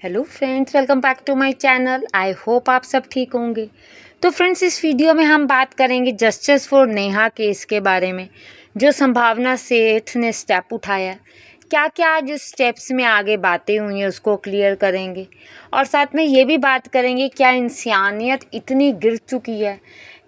Hello friends, welcome back to my channel. I hope आप सब ठीक होंगे। तो फ्रेंड्स, इस वीडियो में हम बात करेंगे जस्टिस फॉर नेहा केस के बारे में, जो संभावना सेठ ने स्टेप उठाया। क्या क्या आज उस स्टेप्स में आगे बातें हुई हैं उसको क्लियर करेंगे, और साथ में ये भी बात करेंगे क्या इंसानियत इतनी गिर चुकी है,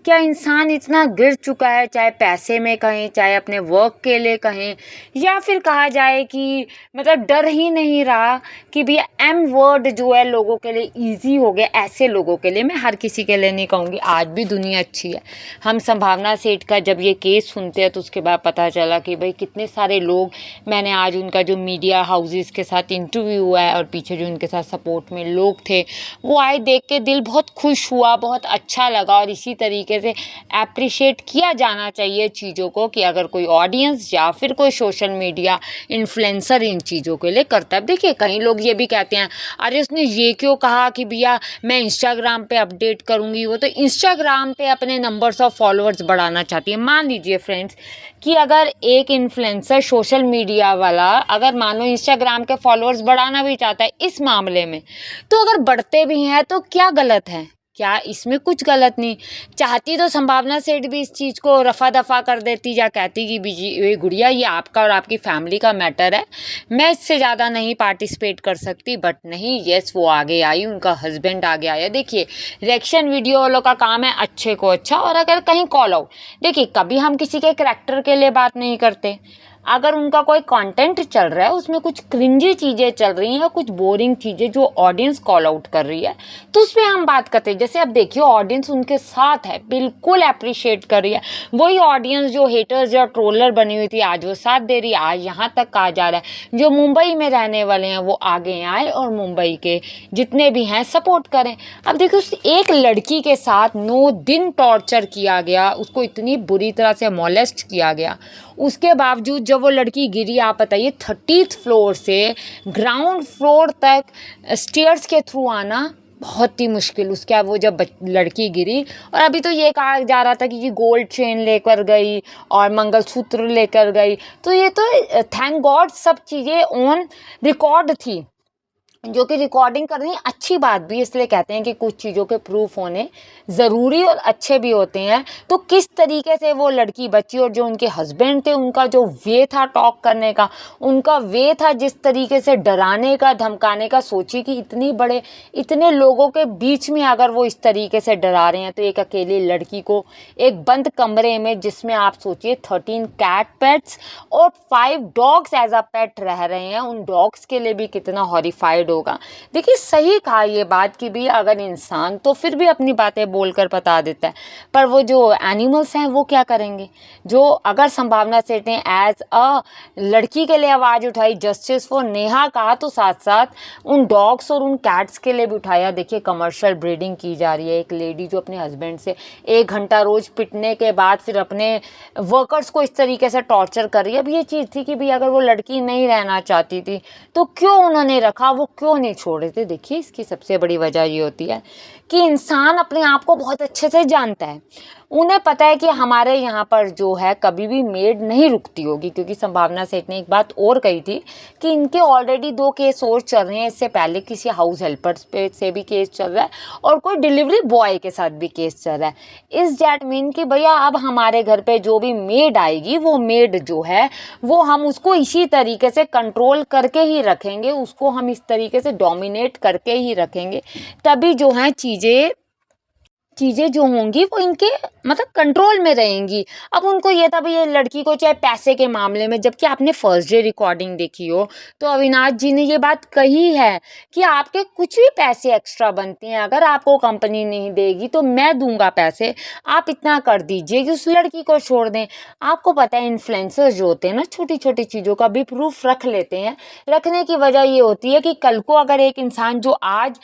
क्या इंसान इतना गिर चुका है, चाहे पैसे में कहें, चाहे अपने वर्क के लिए कहें, या फिर कहा जाए कि मतलब डर ही नहीं रहा कि भैया एम वर्ड जो है लोगों के लिए इजी हो गया। ऐसे लोगों के लिए, मैं हर किसी के लिए नहीं कहूँगी, आज भी दुनिया अच्छी है। हम संभावना सेठ का जब ये केस सुनते हैं तो उसके बाद पता चला कि भाई कितने सारे लोग, मैंने आज उनका जो मीडिया हाउसेस के साथ इंटरव्यू हुआ है और पीछे जो उनके साथ सपोर्ट में लोग थे वो आए, देख के दिल बहुत खुश हुआ, बहुत अच्छा लगा। और इसी तरीके से एप्रिशिएट किया जाना चाहिए चीज़ों को कि अगर कोई ऑडियंस या फिर कोई सोशल मीडिया इन्फ्लुएंसर इन चीज़ों के लिए करता है। देखिए, कई लोग ये भी कहते हैं, अरे उसने ये क्यों कहा कि भैया मैं इंस्टाग्राम पे अपडेट करूँगी। वो तो इंस्टाग्राम पे अपने नंबर्स ऑफ फॉलोअर्स बढ़ाना चाहती है। मान लीजिए फ्रेंड्स कि अगर एक इन्फ्लुएंसर सोशल मीडिया वाला अगर मान लो इंस्टाग्राम के फॉलोअर्स बढ़ाना भी चाहता है इस मामले में, तो अगर बढ़ते भी हैं तो क्या गलत है? क्या इसमें कुछ गलत नहीं? चाहती तो संभावना सेठ भी इस चीज़ को रफा दफा कर देती, या कहती कि बीजी ये गुड़िया, ये आपका और आपकी फैमिली का मैटर है, मैं इससे ज़्यादा नहीं पार्टिसिपेट कर सकती। बट नहीं, यस, वो आगे आई, उनका हस्बैंड आगे आया। देखिए, रिएक्शन वीडियो वालों का काम है अच्छे को अच्छा, और अगर कहीं कॉल आउट, देखिए कभी हम किसी के करैक्टर के लिए बात नहीं करते। अगर उनका कोई कंटेंट चल रहा है, उसमें कुछ क्रिंजी चीज़ें चल रही हैं, कुछ बोरिंग चीज़ें जो ऑडियंस कॉल आउट कर रही है, तो उस पर हम बात करते हैं। जैसे अब देखिए, ऑडियंस उनके साथ है, बिल्कुल अप्रिशिएट कर रही है। वही ऑडियंस जो हेटर्स या ट्रोलर बनी हुई थी, आज वो साथ दे रही है, आज यहाँ तक कहा जा रहा है जो मुंबई में रहने वाले हैं वो आगे आए और मुंबई के जितने भी हैं सपोर्ट करें। अब देखिए, उस एक लड़की के साथ 9 दिन टॉर्चर किया गया, उसको इतनी बुरी तरह से मोलेस्ट किया गया। उसके बावजूद जब वो लड़की गिरी, आप बताइए 30th फ्लोर से ग्राउंड फ्लोर तक स्टेयर्स के थ्रू आना बहुत ही मुश्किल। उसके बाद वो जब लड़की गिरी, और अभी तो ये कहा जा रहा था कि गोल्ड चेन लेकर गई और मंगलसूत्र लेकर गई, तो ये तो थैंक गॉड सब चीज़ें ऑन रिकॉर्ड थी, जो कि रिकॉर्डिंग करनी अच्छी बात भी, इसलिए कहते हैं कि कुछ चीज़ों के प्रूफ होने ज़रूरी और अच्छे भी होते हैं। तो किस तरीके से वो लड़की बची, और जो उनके हस्बैंड थे उनका जो वे था टॉक करने का, उनका वे था जिस तरीके से डराने का, धमकाने का। सोचिए कि इतने लोगों के बीच में अगर वो इस तरीके से डरा रहे हैं, तो एक अकेली लड़की को एक बंद कमरे में, जिसमें आप सोचिए 13 कैट पेट्स और 5 डॉग्स एज अ पेट रह रहे हैं, उन डॉग्स के लिए भी कितना हॉरिफाइड होगा। देखिए, सही कहा ये बात कि भी अगर इंसान तो फिर भी अपनी बातें बोलकर बता देता है, पर वो जो एनिमल्स हैं वो क्या करेंगे? जो अगर संभावना सेठ ने एज अ लड़की के लिए आवाज़ उठाई, जस्टिस फॉर नेहा कहा, तो साथ साथ उन डॉग्स और उन कैट्स के लिए भी उठाया। देखिए, कमर्शियल ब्रीडिंग की जा रही है। एक लेडी जो अपने हस्बैंड से 1 घंटा रोज़ पिटने के बाद फिर अपने वर्कर्स को इस तरीके से टॉर्चर कर रही है। अब ये चीज़ थी कि भाई अगर वो लड़की नहीं रहना चाहती थी तो क्यों उन्होंने रखा, वो क्यों नहीं छोड़ रहे थे? देखिए, इसकी सबसे बड़ी वजह ये होती है कि इंसान अपने आप को बहुत अच्छे से जानता है। उन्हें पता है कि हमारे यहाँ पर जो है कभी भी मेड नहीं रुकती होगी, क्योंकि संभावना सेठ ने एक बात और कही थी कि इनके ऑलरेडी 2 केस और चल रहे हैं। इससे पहले किसी हाउस हेल्पर पे से भी केस चल रहा है, और कोई डिलीवरी बॉय के साथ भी केस चल रहा है। इस दैट मीन कि भैया अब हमारे घर पे जो भी मेड आएगी, वो मेड जो है वो हम उसको इसी तरीके से कंट्रोल करके ही रखेंगे, उसको हम इस तरीके से डोमिनेट करके ही रखेंगे, तभी जो है चीज़ें जो होंगी वो इनके मतलब कंट्रोल में रहेंगी। अब उनको ये था भाई ये लड़की को चाहे पैसे के मामले में, जबकि आपने फर्स्ट डे रिकॉर्डिंग देखी हो तो अविनाश जी ने ये बात कही है कि आपके कुछ भी पैसे एक्स्ट्रा बनते हैं, अगर आपको कंपनी नहीं देगी तो मैं दूंगा पैसे, आप इतना कर दीजिए कि उस लड़की को छोड़ दें। आपको पता है इन्फ्लुएंसर्स जो होते हैं ना, छोटी छोटी चीज़ों का भी प्रूफ रख लेते हैं। रखने की वजह ये होती है कि कल को अगर एक इंसान जो आज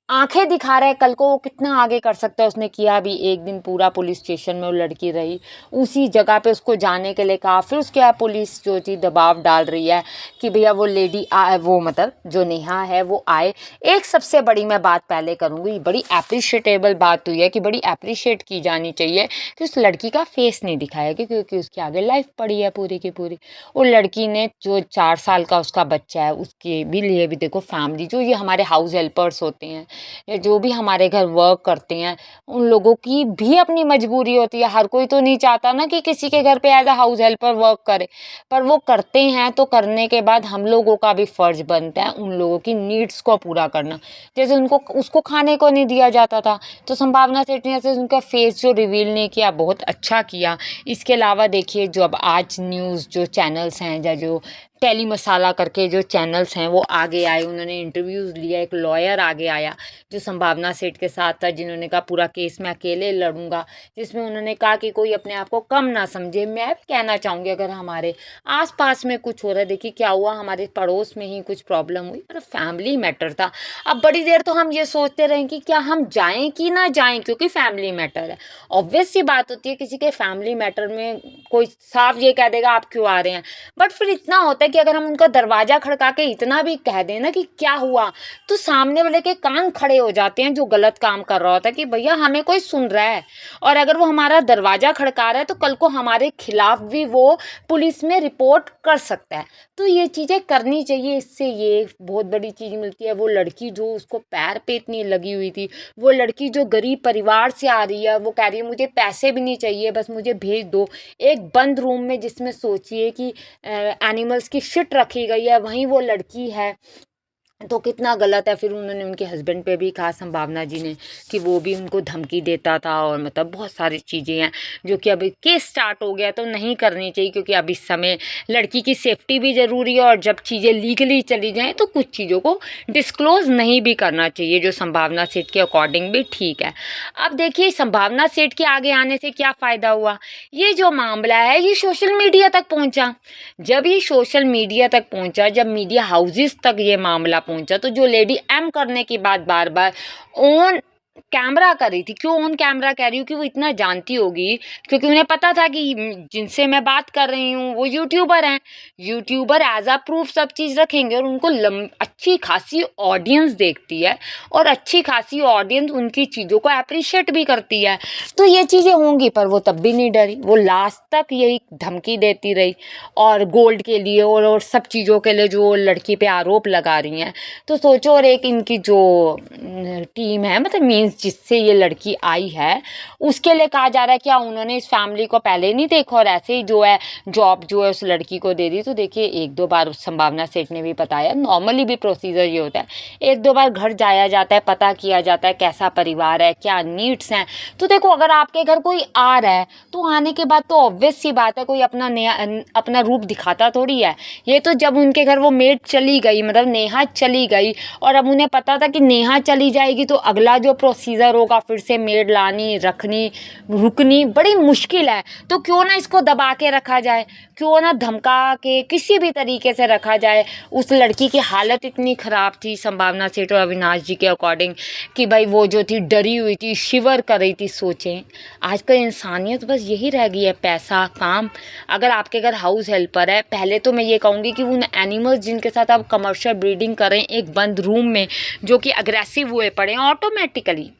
आंखें दिखा रहा है, कल को वो कितना आगे कर सकता है। उसने किया भी, एक दिन पूरा पुलिस स्टेशन में वो लड़की रही, उसी जगह पे उसको जाने के लिए कहा, फिर उसके बाद पुलिस जो थी दबाव डाल रही है कि भैया वो लेडी आए, वो मतलब जो नेहा है वो आए। एक सबसे बड़ी मैं बात पहले करूँगी, बड़ी अप्रिशिएटेबल बात हुई है कि बड़ी अप्रिशिएट की जानी चाहिए कि उस लड़की का फेस नहीं दिखाया गया, क्योंकि उसके आगे लाइफ पड़ी है पूरी की पूरी। वो लड़की ने जो 4 साल का उसका बच्चा है, उसके भी लिए भी देखो फैमिली, जो ये हमारे हाउस हेल्पर्स होते हैं या जो भी हमारे घर वर्क करते हैं, उन लोगों की भी अपनी मजबूरी होती है। हर कोई तो नहीं चाहता ना कि किसी के घर पे as a house helper work करे, पर वो करते हैं तो करने के बाद हम लोगों का भी फर्ज बनता है उन लोगों की नीड्स को पूरा करना। जैसे उनको उसको खाने को नहीं दिया जाता था, तो संभावना सेठ ने ऐसे उनका फेस जो रिवील नहीं किया, बहुत अच्छा किया। इसके अलावा देखिए, जो अब आज न्यूज़ जो चैनल्स हैं या जो टेली मसाला करके जो चैनल्स हैं वो आगे आए, उन्होंने इंटरव्यूज़ लिया। एक लॉयर आगे आया जो संभावना सेठ के साथ था, जिन्होंने कहा पूरा केस मैं अकेले लड़ूंगा, जिसमें उन्होंने कहा कि कोई अपने आप को कम ना समझे। मैं भी कहना चाहूँगी, अगर हमारे आसपास में कुछ हो रहा है, देखिए क्या हुआ, हमारे पड़ोस में ही कुछ प्रॉब्लम हुई, पर फैमिली मैटर था। अब बड़ी देर तो हम ये सोचते रहें कि क्या हम जाएं कि ना जाएं, क्योंकि फैमिली मैटर है। ऑब्वियस सी बात होती है, किसी के फैमिली मैटर में कोई साफ ये कह देगा आप क्यों आ रहे हैं, बट फिर इतना होता है कि अगर हम उनका दरवाजा खड़का के इतना भी कह दें ना कि क्या हुआ, तो सामने वाले के कान खड़े हो जाते हैं जो गलत काम कर रहा होता है, कि भैया हमें कोई सुन रहा है। और अगर वो हमारा दरवाजा खड़का रहा है तो कल को हमारे खिलाफ भी वो पुलिस में रिपोर्ट कर सकता है। तो ये चीज़ें करनी चाहिए, इससे ये बहुत बड़ी चीज़ मिलती है। वो लड़की जो उसको पैर पे इतनी लगी हुई थी, वो लड़की जो गरीब परिवार से आ रही है, वो कह रही है मुझे पैसे भी नहीं चाहिए, बस मुझे भेज दो। एक बंद रूम में, जिसमें सोचिए कि एनिमल्स की शिट रखी गई है, वहीं वो लड़की है, तो कितना गलत है। फिर उन्होंने उनके हस्बैंड पे भी कहा, संभावना जी ने, कि वो भी उनको धमकी देता था, और मतलब बहुत सारी चीज़ें हैं जो कि अभी केस स्टार्ट हो गया तो नहीं करनी चाहिए, क्योंकि अब इस समय लड़की की सेफ्टी भी ज़रूरी है, और जब चीज़ें लीगली चली जाएँ तो कुछ चीज़ों को डिस्क्लोज़ नहीं भी करना चाहिए, जो संभावना सेठ के अकॉर्डिंग भी ठीक है। अब देखिए, संभावना सेठ के आगे आने से क्या फ़ायदा हुआ, ये जो मामला है ये सोशल मीडिया तक पहुँचा। जब ये सोशल मीडिया तक पहुँचा, जब मीडिया हाउसेस तक ये मामला पहुंचा, तो जो लेडी एम करने की बात बार बार ऑन कैमरा कर रही थी, क्यों ऑन कैमरा कह रही हूँ कि वो इतना जानती होगी, क्योंकि उन्हें पता था कि जिनसे मैं बात कर रही हूँ वो यूट्यूबर हैं, यूट्यूबर एज अ प्रूफ सब चीज़ रखेंगे, और उनको अच्छी खासी ऑडियंस देखती है, और अच्छी खासी ऑडियंस उनकी चीज़ों को अप्रिशिएट भी करती है, तो ये चीज़ें होंगी। पर वो तब भी नहीं डरी, वो लास्ट तक यही धमकी देती रही, और गोल्ड के लिए और सब चीज़ों के लिए जो लड़की पे आरोप लगा रही हैं। तो सोचो, और एक इनकी जो टीम है, मतलब मीन्स जिससे ये लड़की आई है, उसके लिए कहा जा रहा है क्या उन्होंने इस फैमिली को पहले नहीं देखा, और ऐसे ही जो है जॉब जो है उस लड़की को दे दी। तो देखिए, एक दो बार संभावना सेठ ने भी बताया, नॉर्मली भी प्रोसीजर ये होता है, एक दो बार घर जाया जाता है, पता किया जाता है कैसा परिवार है, क्या नीड्स हैं। तो देखो, अगर आपके घर कोई आ रहा है तो आने के बाद तो ऑब्वियस सी बात है, कोई अपना नया अपना रूप दिखाता थोड़ी है। ये तो जब उनके घर वो मेड चली गई, मतलब नेहा चली गई, और अब उन्हें पता था कि नेहा चली जाएगी तो अगला जो प्रोसीजर होगा, फिर से मेड लानी, रखनी, रुकनी बड़ी मुश्किल है। तो क्यों ना इसको दबा के रखा जाए, क्यों ना धमका के किसी भी तरीके से रखा जाए। उस लड़की की हालत इतनी ख़राब थी, संभावना सेठ और अविनाश जी के अकॉर्डिंग, कि भाई वो जो थी डरी हुई थी, शिवर कर रही थी। सोचें, आजकल इंसानियत बस यही रह गई है, पैसा, काम। अगर आपके घर हाउस हेल्पर है, पहले तो मैं ये कहूँगी कि उन एनिमल्स जिनके साथ आप कमर्शियल ब्रीडिंग करें एक बंद रूम में, जो कि अग्रेसिव हुए पड़े ऑटोमेटिकली,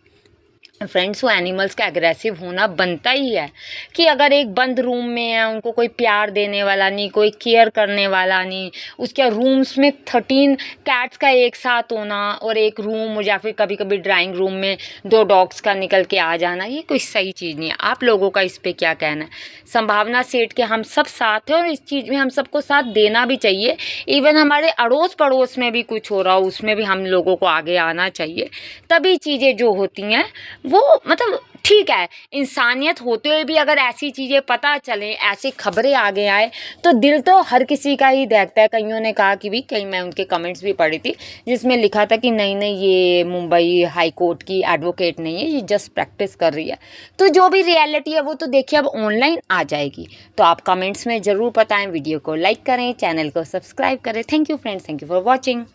फ्रेंड्स, वो एनिमल्स का एग्रेसिव होना बनता ही है, कि अगर एक बंद रूम में है, उनको कोई प्यार देने वाला नहीं, कोई केयर करने वाला नहीं, उसके रूम्स में 13 कैट्स का एक साथ होना, और एक रूम, या फिर कभी कभी ड्राइंग रूम में 2 डॉग्स का निकल के आ जाना, ये कोई सही चीज़ नहीं है। आप लोगों का इस पर क्या कहना है? संभावना सेठ के हम सब साथ हैं, और इस चीज़ में हम सबको साथ देना भी चाहिए। इवन हमारे अड़ोस पड़ोस में भी कुछ हो रहा हो, उसमें भी हम लोगों को आगे आना चाहिए, तभी चीज़ें जो होती हैं वो मतलब ठीक है। इंसानियत होते हुए भी अगर ऐसी चीज़ें पता चलें, ऐसी खबरें आगे आए, तो दिल तो हर किसी का ही दहकता है। कईयों ने कहा कि भी, कहीं मैं उनके कमेंट्स भी पढ़ी थी जिसमें लिखा था कि नहीं नहीं, ये मुंबई हाई कोर्ट की एडवोकेट नहीं है, ये जस्ट प्रैक्टिस कर रही है। तो जो भी रियलिटी है वो तो देखिए अब ऑनलाइन आ जाएगी। तो आप कमेंट्स में ज़रूर बताएं, वीडियो को लाइक करें, चैनल को सब्सक्राइब करें। Thank you friends, thank you for watching.